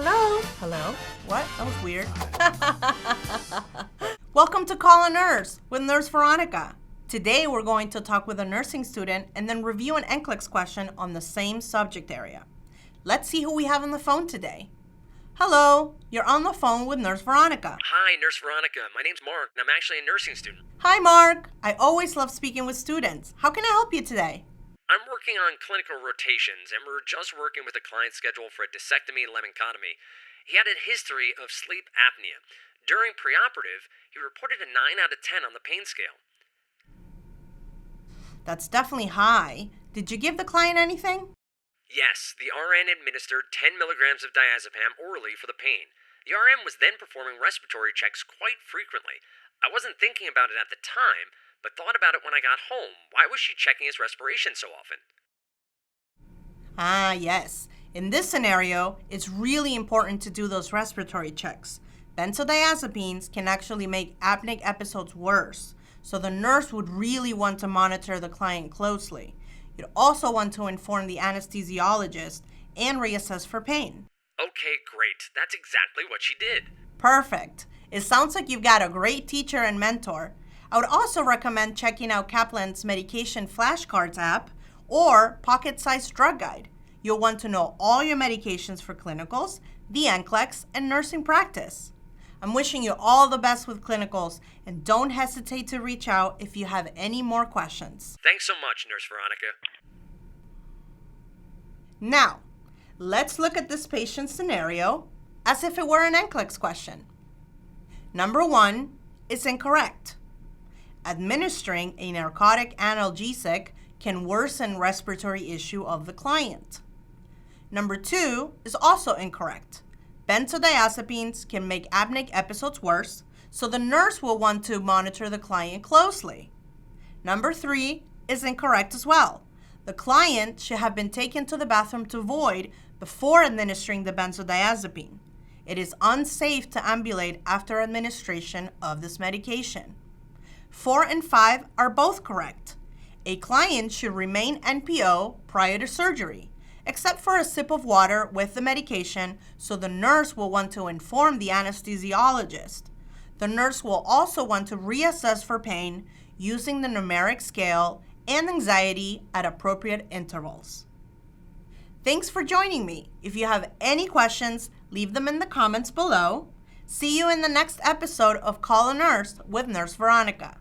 Hello? Hello? What? That was weird. Welcome to Call a Nurse with Nurse Veronica. Today we're going to talk with a nursing student and then review an NCLEX question on the same subject area. Let's see who we have on the phone today. Hello, you're on the phone with Nurse Veronica. Hi, Nurse Veronica. My name's Mark, and I'm actually a nursing student. Hi, Mark. I always love speaking with students. How can I help you today? I'm working on clinical rotations, and we're just working with a client scheduled for a discectomy and laminectomy. He had a history of sleep apnea. During preoperative, he reported a 9 out of 10 on the pain scale. That's definitely high. Did you give the client anything? Yes, the RN administered 10 milligrams of diazepam orally for the pain. The RN was then performing respiratory checks quite frequently. I wasn't thinking about it at the time, but thought about it when I got home. Why was she checking his respiration so often? Ah, yes. In this scenario, it's really important to do those respiratory checks. Benzodiazepines can actually make apneic episodes worse, so the nurse would really want to monitor the client closely. You'd also want to inform the anesthesiologist and reassess for pain. Okay, great. That's exactly what she did. Perfect. It sounds like you've got a great teacher and mentor. I would also recommend checking out Kaplan's Medication Flashcards app or Pocket-Sized Drug Guide. You'll want to know all your medications for clinicals, the NCLEX, and nursing practice. I'm wishing you all the best with clinicals, and don't hesitate to reach out if you have any more questions. Thanks so much, Nurse Veronica. Now, let's look at this patient scenario as if it were an NCLEX question. Number 1 is incorrect. Administering a narcotic analgesic can worsen respiratory issue of the client. Number 2 is also incorrect. Benzodiazepines can make apneic episodes worse, so the nurse will want to monitor the client closely. Number 3 is incorrect as well. The client should have been taken to the bathroom to void before administering the benzodiazepine. It is unsafe to ambulate after administration of this medication. 4 and 5 are both correct. A client should remain NPO prior to surgery, except for a sip of water with the medication, so the nurse will want to inform the anesthesiologist. The nurse will also want to reassess for pain using the numeric scale and anxiety at appropriate intervals. Thanks for joining me. If you have any questions, leave them in the comments below. See you in the next episode of Call a Nurse with Nurse Veronica.